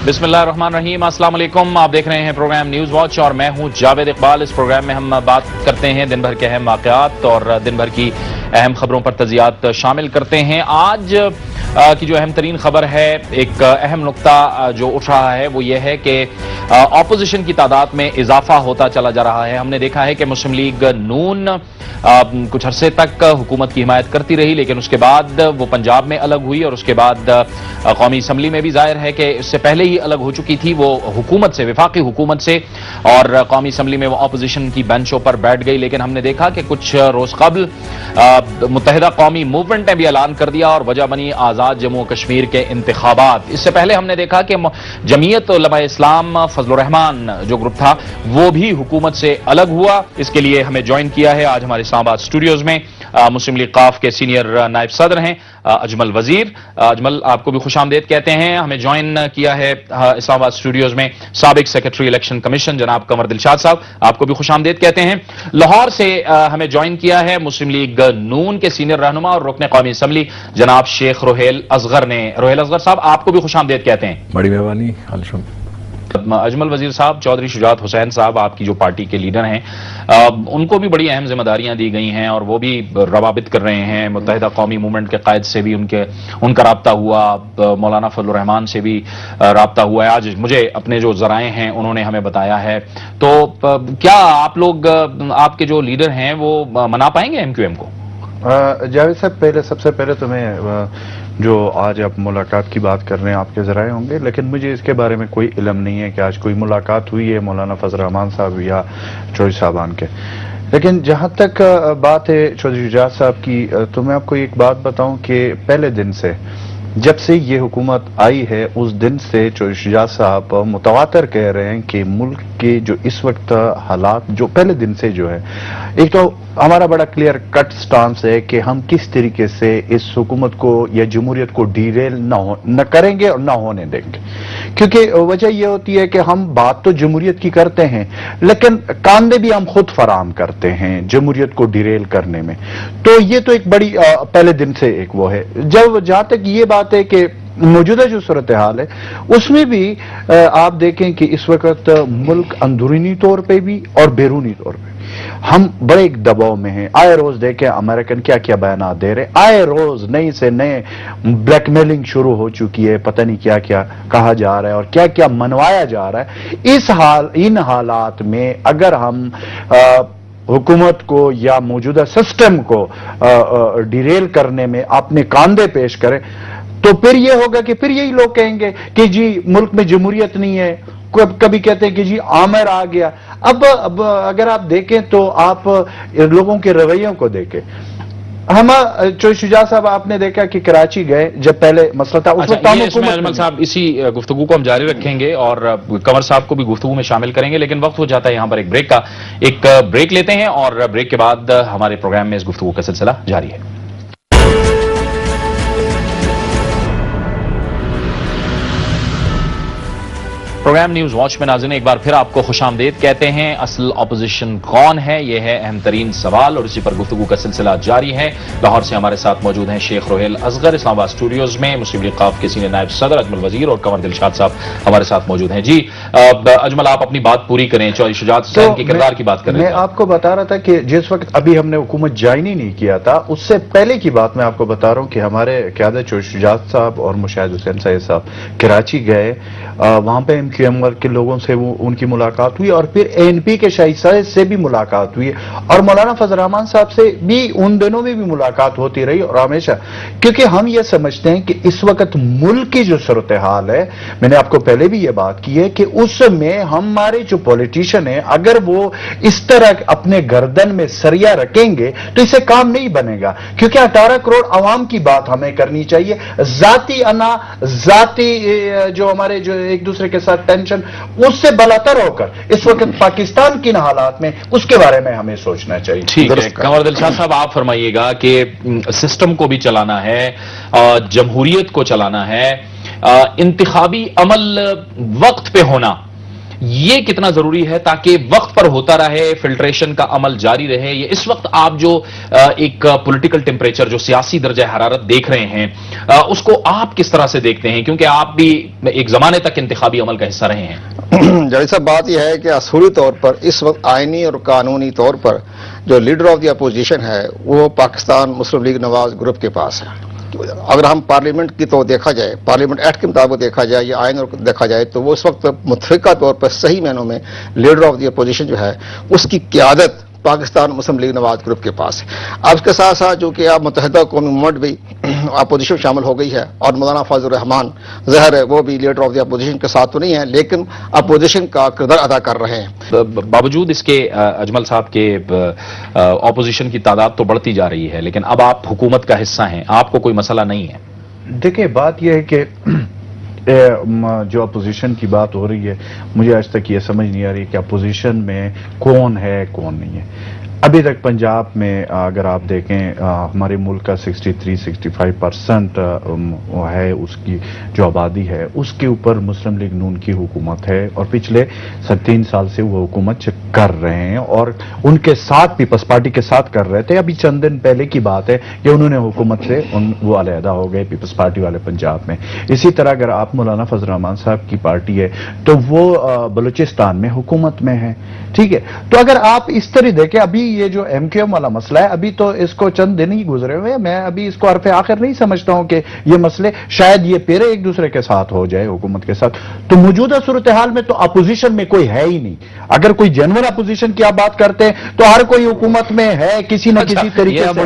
बिस्मिल्लाहिर्रहमानिर्रहीम, अस्सलाम वालेकुम। आप देख रहे हैं प्रोग्राम न्यूज़ वॉच और मैं हूं जावेद इकबाल। इस प्रोग्राम में हम बात करते हैं दिन भर के अहम वाक़यात और दिन भर की अहम खबरों पर तज़ियात शामिल करते हैं। आज की जो अहम तरीन खबर है, एक अहम नुक्ता जो उठ रहा है वो ये है कि ऑपोजिशन की तादाद में इजाफा होता चला जा रहा है। हमने देखा है कि मुस्लिम लीग नून कुछ अरसे तक हुकूमत की हिमायत करती रही, लेकिन उसके बाद वो पंजाब में अलग हुई और उसके बाद कौमी असम्बली में भी जाहिर है कि इससे पहले ही अलग हो चुकी थी वो हुकूमत से, वफाकी हुकूमत से, और कौमी असम्बली में वो ऑपोजिशन की बेंचों पर बैठ गई। लेकिन हमने देखा कि कुछ रोज कबल मुत्तहिदा कौमी मूवमेंट ने भी ऐलान कर दिया और वजह बनी आजाद जम्मू कश्मीर के इंतखाबात। इससे पहले हमने देखा कि जमीयत उलमा इस्लाम फजलुर रहमान जो ग्रुप था वो भी हुकूमत से अलग हुआ। इसके लिए हमें ज्वाइन किया है आज हमारे इस्लामाबाद स्टूडियोज में मुस्लिम लीग काफ के सीनियर नायब सदर हैं अजमल वजीर। अजमल, आपको भी खुशामदीद कहते हैं। हमें ज्वाइन किया है इस्लामाबाद स्टूडियोज में साबिक सेक्रेटरी इलेक्शन कमीशन जनाब कमर दिलशाद साहब, आपको भी खुशामदीद कहते हैं। लाहौर से हमें ज्वाइन किया है मुस्लिम लीग नून के सीनियर रहनुमा और रुकने कौमी असम्बली जनाब शेख रोहेल असगर ने। रोहेल असगर साहब, आपको भी खुशामदीद कहते हैं। बड़ी मेहरबानी। अजमल वजीर साहब, चौधरी शुजात हुसैन साहब आपकी जो पार्टी के लीडर हैं, उनको भी बड़ी अहम जिम्मेदारियां दी गई हैं और वो भी रवाबित कर रहे हैं। मुत्तहिदा कौमी मूवमेंट के कायद से भी उनका राब्ता हुआ, मौलाना फजलुर रहमान से भी राब्ता हुआ है। आज मुझे अपने जो जराए हैं उन्होंने हमें बताया है। तो क्या आप लोग, आपके जो लीडर हैं वो मना पाएंगे एमक्यूएम को? जावेद साहब, सबसे पहले तो मैं जो आज आप मुलाकात की बात कर रहे हैं आपके ज़राए होंगे, लेकिन मुझे इसके बारे में कोई इल्म नहीं है कि आज कोई मुलाकात हुई है मौलाना फजल रहमान साहब या चौधरी साहबान के। लेकिन जहाँ तक बात है चौधरी शुजात साहब की, तो मैं आपको एक बात बताऊं कि पहले दिन से, जब से ये हुकूमत आई है उस दिन से चौधरी शुजात साहब मुतवातर कह रहे हैं कि मुल्क के जो इस वक्त हालात जो पहले दिन से जो है, एक तो हमारा बड़ा क्लियर कट स्टांस है कि हम किस तरीके से इस हुकूमत को या जमहूरियत को डीरेल न करेंगे और ना होने देंगे। क्योंकि वजह यह होती है कि हम बात तो जमहूरियत की करते हैं लेकिन कांदे भी हम खुद फराहम करते हैं जमहूरियत को डीरेल करने में। तो ये तो एक बड़ी पहले दिन से एक वो है। जहां तक ये बात है कि मौजूदा जो सूरत हाल है उसमें भी आप देखें कि इस वक्त मुल्क अंदरूनी तौर पे भी और बैरूनी तौर पे हम बड़े एक दबाव में हैं। आए रोज देखें अमेरिकन क्या क्या बयान दे रहे, आए रोज नई से नए ब्लैकमेलिंग शुरू हो चुकी है, पता नहीं क्या क्या कहा जा रहा है और क्या क्या मनवाया जा रहा है। इन हालात में अगर हम हुकूमत को या मौजूदा सिस्टम को डिरेल करने में अपने कांधे पेश करें तो फिर यह होगा कि फिर यही लोग कहेंगे कि जी मुल्क में जमहूरियत नहीं है, कभी कहते हैं कि जी आमिर आ गया। अब अगर आप देखें तो आप लोगों के रवैयों को देखें। हम चौधरी शुजात साहब, आपने देखा कि कराची गए जब पहले मसला था उस वक्त अजमल साहब, इसी गुफ्तगू को हम जारी रखेंगे और कंवर साहब को भी गुफ्तगू में शामिल करेंगे, लेकिन वक्त हो जाता है यहां पर एक ब्रेक का। एक ब्रेक लेते हैं और ब्रेक के बाद हमारे प्रोग्राम में इस गुफ्तगू का सिलसिला जारी है। प्रोग्राम न्यूज वॉच में नाज़रीन एक बार फिर आपको खुशामदीद कहते हैं। असल ऑपोजिशन कौन है, यह है अहम तरीन सवाल और इसी पर गुफ्तगू का सिलसिला जारी है। लाहौर से हमारे साथ मौजूद हैं शेख रोहेल असगर, इस्लामाबाद स्टूडियोज में मुस्लिम लीग काफ के सीनियर नायब सदर अजमल वजीर और कमर दिलशाद साहब हमारे साथ मौजूद हैं। जी अजमल, आप अपनी बात पूरी करें। चौधरी शुजात हुसैन के किरदार की बात करें। मैं आपको बता रहा था कि जिस वक्त अभी हमने हुकूमत ज्वाइन ही नहीं किया था उससे पहले की बात मैं आपको बता रहा हूं कि हमारे क़यादत चौधरी शुजात साहब और मुशाहिद हुसैन साहब कराची गए, वहां पे एमक्यूएम के लोगों से वो उनकी मुलाकात हुई और फिर एएनपी के शाहिद साहब से भी मुलाकात हुई और मौलाना फजल रहमान साहब से भी उन दिनों में भी मुलाकात होती रही और हमेशा, क्योंकि हम ये समझते हैं कि इस वक्त मुल्क की जो सूरत हाल है, मैंने आपको पहले भी ये बात की है कि उसमें हमारे जो पॉलिटिशियन है अगर वो इस तरह अपने गर्दन में सरिया रखेंगे तो इससे काम नहीं बनेगा। क्योंकि 18 करोड़ आवाम की बात हमें करनी चाहिए। जाती अना, जाती जो हमारे जो एक दूसरे के साथ टेंशन, उससे बलातर होकर इस वक्त पाकिस्तान की हालात में उसके बारे में हमें सोचना चाहिए। ठीक है, कमर दिलशाद साहब आप फरमाइएगा कि सिस्टम को भी चलाना है, जमहूरियत को चलाना है, इंतखाबी अमल वक्त पे होना, یہ کتنا ضروری ہے تاکہ وقت پر ہوتا رہے، فلٹریشن کا عمل جاری رہے؟ یہ اس وقت آپ جو ایک پولیٹیکل ٹیمپریچر، جو سیاسی درجہ حرارت دیکھ رہے ہیں، اس کو آپ کس طرح سے دیکھتے ہیں؟ کیونکہ آپ بھی ایک زمانے تک انتخابی عمل کا حصہ رہے ہیں۔ جیسا بات یہ ہے کہ اصولی طور پر اس وقت آئینی اور قانونی طور پر جو لیڈر آف دی اپوزیشن ہے وہ پاکستان مسلم لیگ نواز گروپ کے پاس ہے۔ اگر ہم پارلیمنٹ کی تو دیکھا جائے، پارلیمنٹ ایکٹ کے مطابق دیکھا جائے یا آئین دیکھا جائے، تو وہ اس وقت متفقہ طور پر صحیح معنوں میں لیڈر آف دی اپوزیشن جو ہے اس کی قیادت پاکستان مسلم لیگ نواز گروپ کے پاس ہے۔ اب اس کے ساتھ ساتھ جو کہ اب متحدہ قومی موومنٹ بھی اپوزیشن شامل ہو گئی ہے، اور مولانا فضل الرحمان ظاہر ہے وہ بھی لیڈر آف دی اپوزیشن کے ساتھ تو نہیں ہے، لیکن اپوزیشن کا کردار ادا کر رہے ہیں۔ باوجود اس کے اجمل صاحب کے اپوزیشن کی تعداد تو بڑھتی جا رہی ہے، لیکن اب آپ حکومت کا حصہ ہیں، آپ کو کوئی مسئلہ نہیں ہے؟ دیکھیں بات یہ ہے کہ جو اپوزیشن کی بات ہو رہی ہے، مجھے آج تک یہ سمجھ نہیں آ رہی کہ اپوزیشن میں کون ہے کون نہیں ہے۔ ابھی تک پنجاب میں اگر آپ دیکھیں ہمارے ملک کا 63-65% ہے اس کی جو آبادی ہے، اس کے اوپر مسلم لیگ نون کی حکومت ہے، اور پچھلے 3 سال سے وہ حکومت کر رہے ہیں، اور ان کے ساتھ پیپلز پارٹی کے ساتھ کر رہے تھے۔ ابھی چند دن پہلے کی بات ہے کہ انہوں نے حکومت سے وہ علیحدہ ہو گئے پیپلز پارٹی والے پنجاب میں۔ اسی طرح اگر آپ مولانا فضل الرحمان صاحب کی پارٹی ہے تو وہ بلوچستان میں حکومت میں ہے، ٹھیک ہے۔ تو اگر آپ اس طرح دیکھیں، ابھی یہ جو ایم کیو ایم والا مسئلہ ہے، ابھی تو اس کو چند دن ہی گزرے ہوئے ہیں، میں ابھی اس کو حرف آخر نہیں سمجھتا ہوں کہ یہ مسئلے شاید یہ پیرے ایک دوسرے کے ساتھ ہو جائے، حکومت کے ساتھ۔ تو موجودہ صورتحال میں تو اپوزیشن میں کوئی ہے ہی نہیں۔ اگر کوئی جنور اپوزیشن کی آپ بات کرتے ہیں تو ہر کوئی حکومت میں ہے کسی نہ کسی طریقے سے،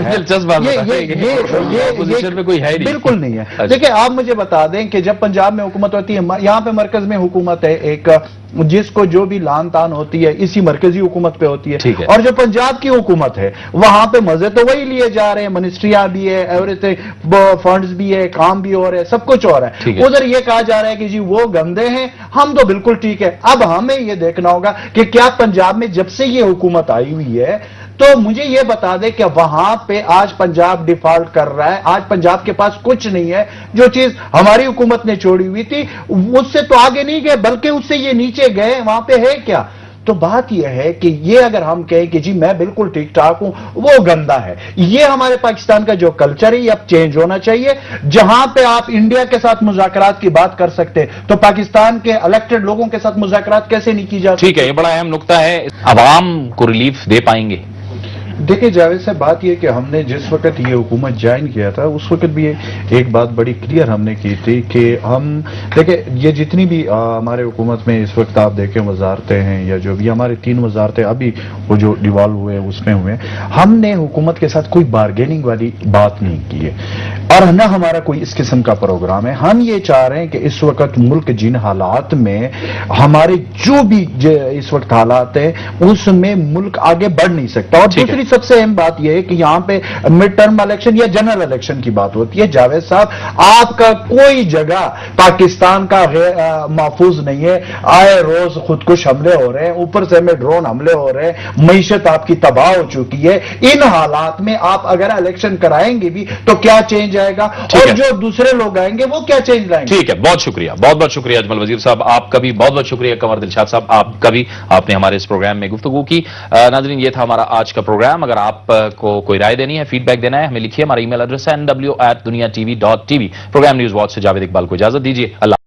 بالکل نہیں ہے۔ دیکھیں آپ مجھے بتا دیں کہ جب پنجاب میں حکومت ہوتی ہے، یہاں پہ مرکز میں حکومت ہے ایک، جس کو جو بھی لان تان ہوتی ہے اسی مرکزی حکومت پہ ہوتی ہے، اور جو پنجاب کی حکومت ہے وہاں پہ مزے تو وہی لیے جا رہے ہیں، منسٹریاں بھی ہے، ایوریتھنگ، فنڈز بھی ہے، کام بھی ہو رہا ہے، سب کچھ ہو رہا ہے۔ ادھر یہ کہا جا رہا ہے کہ جی وہ گندے ہیں، ہم تو بالکل ٹھیک ہے۔ اب ہمیں یہ دیکھنا ہوگا کہ کیا پنجاب میں جب سے یہ حکومت آئی ہوئی ہے، تو مجھے یہ بتا دے کہ وہاں پہ آج پنجاب ڈیفالٹ کر رہا ہے، آج پنجاب کے پاس کچھ نہیں ہے۔ جو چیز ہماری حکومت نے چھوڑی ہوئی تھی اس سے تو آگے نہیں گئے، بلکہ اس سے یہ نیچے گئے، وہاں پہ ہے کیا؟ تو بات یہ ہے کہ یہ اگر ہم کہیں کہ جی میں بالکل ٹھیک ٹھاک ہوں، وہ گندا ہے۔ یہ ہمارے پاکستان کا جو کلچر ہے یہ اب چینج ہونا چاہیے۔ جہاں پہ آپ انڈیا کے ساتھ مذاکرات کی بات کر سکتے تو پاکستان کے الیکٹڈ لوگوں کے ساتھ مذاکرات کیسے نہیں کی جاتی؟ ٹھیک ہے، یہ بڑا اہم نقطہ ہے۔ عوام کو ریلیف دے پائیں گے؟ دیکھیں جاوید صاحب، بات یہ کہ ہم نے جس وقت یہ حکومت جوائن کیا تھا اس وقت بھی ایک بات بڑی کلیئر ہم نے کی تھی کہ ہم دیکھیں یہ جتنی بھی ہمارے حکومت میں اس وقت آپ دیکھیں وزارتیں ہیں یا جو بھی ہمارے 3 وزارتیں ابھی وہ جو ڈیوالو ہوئے اس میں ہوئے، ہم نے حکومت کے ساتھ کوئی بارگیننگ والی بات نہیں کی ہے، اور نہ ہمارا کوئی اس قسم کا پروگرام ہے۔ ہم یہ چاہ رہے ہیں کہ اس وقت ملک جن حالات میں ہمارے جو بھی اس وقت حالات ہیں اس میں ملک آگے بڑھ نہیں سکتا۔ اور دوسری سب سے اہم بات یہ ہے کہ یہاں پہ مڈ ٹرم الیکشن یا جنرل الیکشن کی بات ہوتی ہے۔ جاوید صاحب، آپ کا کوئی جگہ پاکستان کا محفوظ نہیں ہے، آئے روز خودکش حملے ہو رہے ہیں، اوپر سے میں ڈرون حملے ہو رہے ہیں، معیشت آپ کی تباہ ہو چکی ہے۔ ان حالات میں آپ اگر الیکشن کرائیں گے بھی تو کیا چینج آئے گا، اور جو دوسرے لوگ آئیں گے وہ کیا چینج لائیں گے؟ ٹھیک ہے، بہت شکریہ، بہت بہت شکریہ اجمل وزیر صاحب، آپ کا بھی بہت بہت شکریہ قمر دلشاد صاحب، آپ کا بھی، آپ نے ہمارے اس پروگرام میں گفتگو کی۔ ناظرین، یہ تھا ہمارا آج کا پروگرام۔ اگر آپ کو کوئی رائے دینی ہے، فیڈ بیک دینا ہے، ہمیں لکھیے، ہمارا ای میل ایڈریس ہے nw@duniatv.tv۔ پروگرام نیوز واچ سے جاوید اقبال کو اجازت دیجیے، اللہ